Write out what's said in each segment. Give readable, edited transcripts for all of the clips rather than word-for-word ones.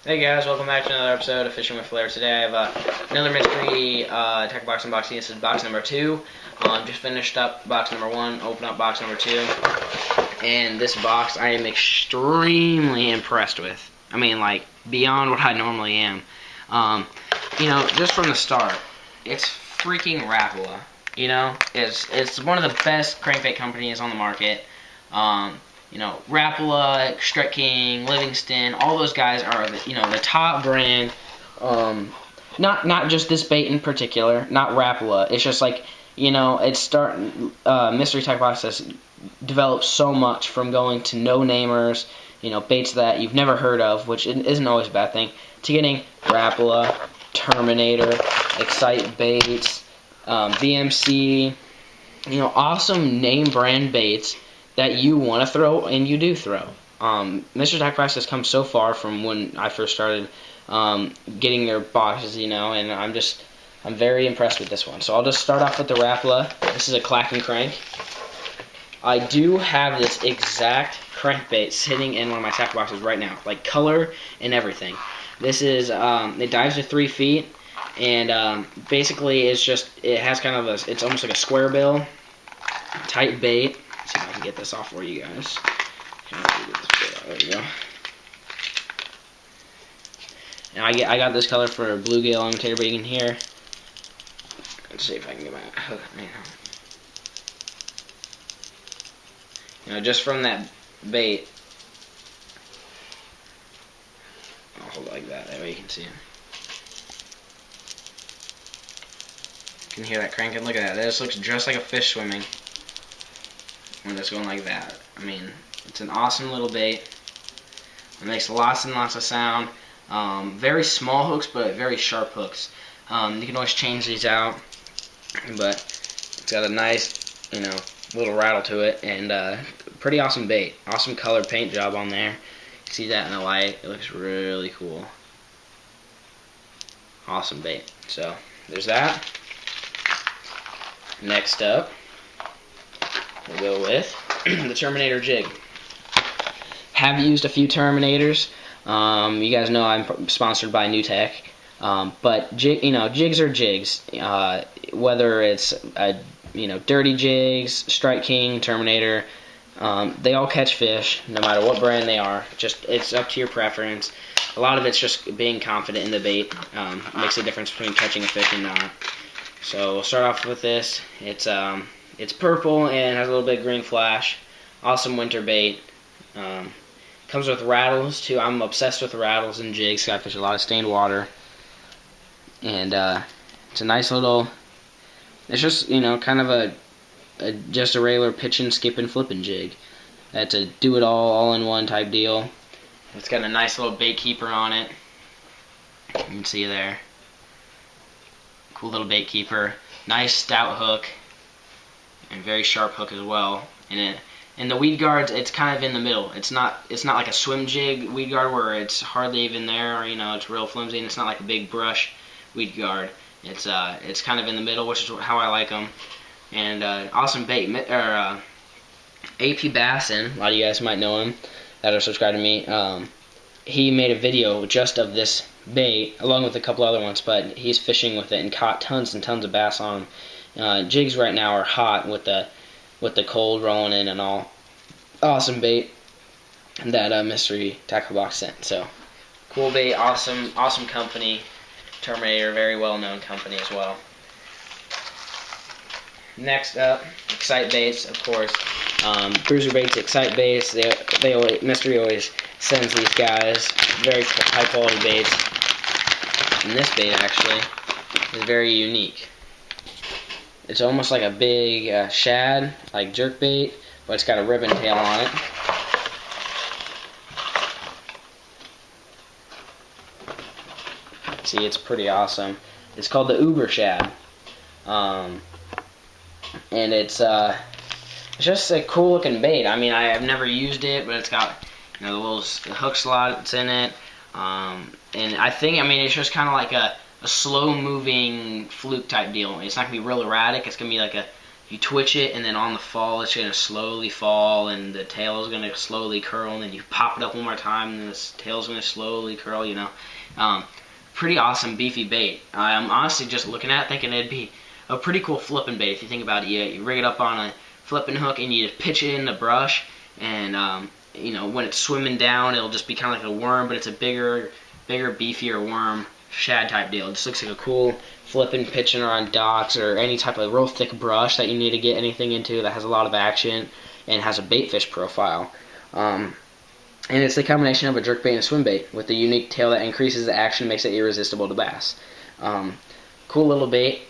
Hey guys, welcome back to another episode of Fishing with Flair. Today I have another mystery tech box unboxing. This is box number 2. Just finished up box number 1, open up box number 2. And this box I am extremely impressed with. I mean, like, beyond what I normally am. Just from the start, it's freaking Rapala. It's one of the best crankbait companies on the market. Rapala, Strike King, Livingston, all those guys are the top brand. Not just this bait in particular, not Rapala. It's just like, Mystery Tech Box has developed so much from going to no-namers, baits that you've never heard of, which isn't always a bad thing, to getting Rapala, Terminator, Excite baits, BMC, awesome name brand baits that you want to throw, and you do throw. Mr. Tech Box has come so far from when I first started getting their boxes, and I'm very impressed with this one. So I'll just start off with the Rapala. This is a clack and crank. I do have this exact crankbait sitting in one of my tackle boxes right now, like color and everything. This is, it dives to 3 feet, and basically it has kind of it's almost like a square bill type bait. See if I can get this off for you guys. There you go. Now I got this color for a bluegill imitator bait in here. Let's see if I can get my hook. Just from that bait. I'll hold it like that. That way you can see it. You can hear that cranking. Look at that. This looks just like a fish swimming. When it's going like that. I mean, it's an awesome little bait. It makes lots and lots of sound. Very small hooks, but very sharp hooks. You can always change these out, but it's got a nice, little rattle to it, and pretty awesome bait. Awesome color paint job on there. You see that in the light? It looks really cool. Awesome bait. So there's that. Next up, we'll go with the Terminator Jig. Have used a few Terminators. You guys know I'm sponsored by New Tech. But jigs are jigs. Whether it's dirty jigs, Strike King, Terminator, they all catch fish, no matter what brand they are. It's up to your preference. A lot of it's just being confident in the bait. Makes a difference between catching a fish and not. So we'll start off with this. It's purple and has a little bit of green flash. Awesome winter bait. Comes with rattles too. I'm obsessed with rattles and jigs. I fish a lot of stained water. And it's a nice little, it's just, kind of just a regular pitching, skipping, flipping jig. That's a do it all in one type deal. It's got a nice little bait keeper on it. You can see there. Cool little bait keeper. Nice stout hook. And very sharp hook as well. And the weed guards, it's kind of in the middle. It's not like a swim jig weed guard where it's hardly even there, or it's real flimsy, and it's not like a big brush weed guard. It's kind of in the middle, which is how I like them. And awesome bait. AP Bassin, a lot of you guys might know him that are subscribed to me. He made a video just of this bait, along with a couple other ones, but he's fishing with it and caught tons and tons of bass on him. Jigs right now are hot with the cold rolling in and all. Awesome bait that Mystery Tackle Box sent. So cool bait, awesome company. Terminator, very well known company as well. Next up, Excite baits, of course. Cruiser baits, Excite baits. Mystery always sends these guys very high quality baits. And this bait actually is very unique. It's almost like a big shad, like jerk bait, but it's got a ribbon tail on it. See, it's pretty awesome. It's called the Uber Shad, and it's just a cool looking bait. I mean, I've never used it, but it's got the little hook slots in it, and I think it's just kind of like a slow moving fluke type deal. It's not gonna be real erratic. It's gonna be like a you twitch it, and then on the fall it's going to slowly fall, and the tail is going to slowly curl, and then you pop it up one more time, and the tail is going to slowly curl, you know. Pretty awesome beefy bait. I'm honestly just looking at it thinking it'd be a pretty cool flipping bait if you think about it. You rig it up on a flipping hook and you just pitch it in the brush, and you know, when it's swimming down it'll just be kind of like a worm, but it's a bigger, beefier worm, shad type deal. It just looks like a cool flipping, pitching on docks or any type of real thick brush that you need to get anything into that has a lot of action and has a bait fish profile. And it's the combination of a jerkbait and a swim bait with the unique tail that increases the action, makes it irresistible to bass. Cool little bait.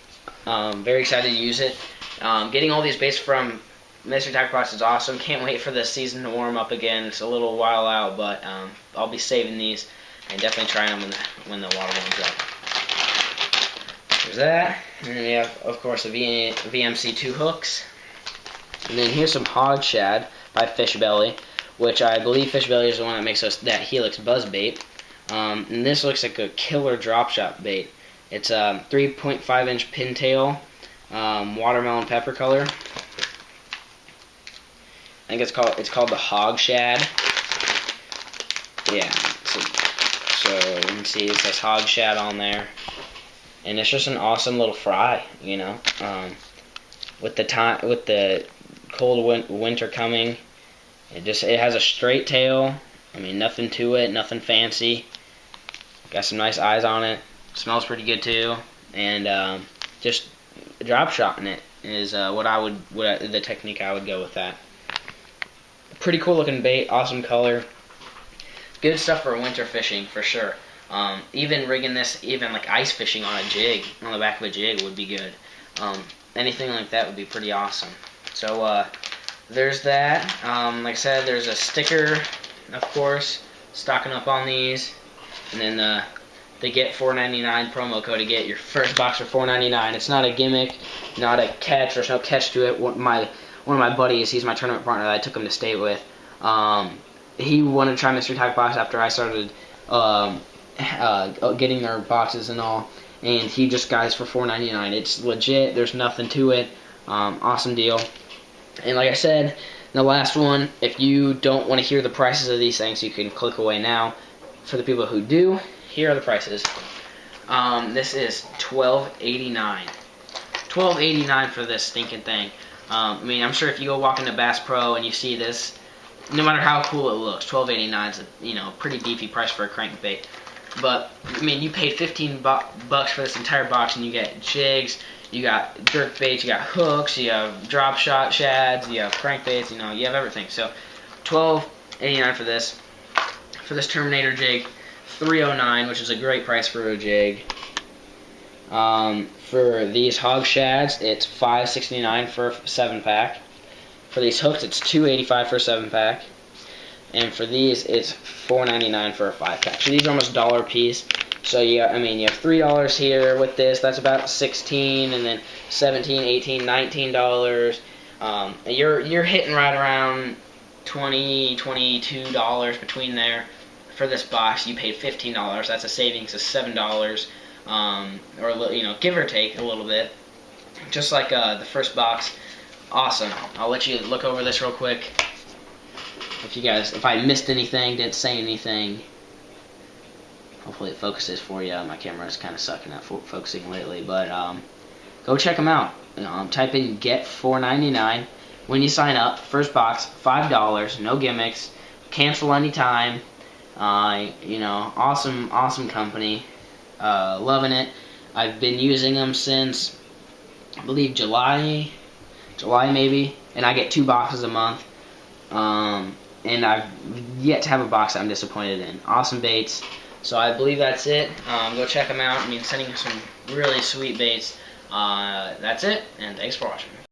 Very excited to use it. Getting all these baits from Mystery Tackle Box is awesome. Can't wait for the season to warm up again. It's a little while out, but I'll be saving these and definitely trying them when the water warms up. There's that. And then we have, of course, the VMC2 hooks. And then here's some Hog Shad by Fish Belly, which I believe Fish Belly is the one that makes us that Helix buzz bait. And this looks like a killer drop shot bait. It's a 3.5-inch pintail, watermelon pepper color. I think it's called the Hog Shad. Yeah. So you can see it says Hog Shad on there, and it's just an awesome little fry, you know. With the cold winter coming, it has a straight tail. I mean, nothing to it, nothing fancy. Got some nice eyes on it. Smells pretty good too, and just drop shotting it is the technique I would go with that. Pretty cool looking bait, awesome color. Good stuff for winter fishing for sure. Even rigging this, even like ice fishing on a jig, on the back of a jig would be good. Anything like that would be pretty awesome. So there's that. Like I said, there's a sticker, of course, stocking up on these, and then the Get $4.99 promo code to get your first box for $4.99. It's not a gimmick, not a catch. There's no catch to it. One of my buddies, he's my tournament partner that I took him to state with. He wanted to try Mystery Tackle Box after I started getting their boxes and all, and he just got his for $4.99. It's legit. There's nothing to it. Awesome deal. And like I said, the last one, if you don't want to hear the prices of these things, you can click away now. For the people who do, here are the prices. This is $12.89. $12.89 for this stinking thing. I mean, I'm sure if you go walk into Bass Pro and you see this, no matter how cool it looks, $12.89 is a pretty beefy price for a crankbait. But I mean, you paid 15 bucks for this entire box, and you get jigs, you got jerk baits, you got hooks, you have drop shot shads, you have crankbaits, you have everything. So $12.89 for this. For this Terminator jig, $3.09, which is a great price for a jig. For these Hog Shads, it's $5.69 for a 7-pack. For these hooks, it's $2.85 for a 7-pack. And for these, it's $4.99 for a 5-pack. So these are almost $1 a piece. So yeah, I mean, you have $3 here with this. That's about $16, and then $17, $18, $19. You're hitting right around $20, $22 between there. For this box, you paid $15. That's a savings of $7, or give or take a little bit. Just like the first box. Awesome. I'll let you look over this real quick. If I missed anything, didn't say anything, hopefully it focuses for you. My camera is kind of sucking at focusing lately, but go check them out. Type in Get $4.99 when you sign up. First box, $5. No gimmicks. Cancel anytime. Awesome company. Loving it. I've been using them since, I believe, July maybe, and I get 2 boxes a month. And I've yet to have a box that I'm disappointed in. Awesome baits. So I believe that's it. Go check them out. I mean, sending some really sweet baits. That's it, and thanks for watching.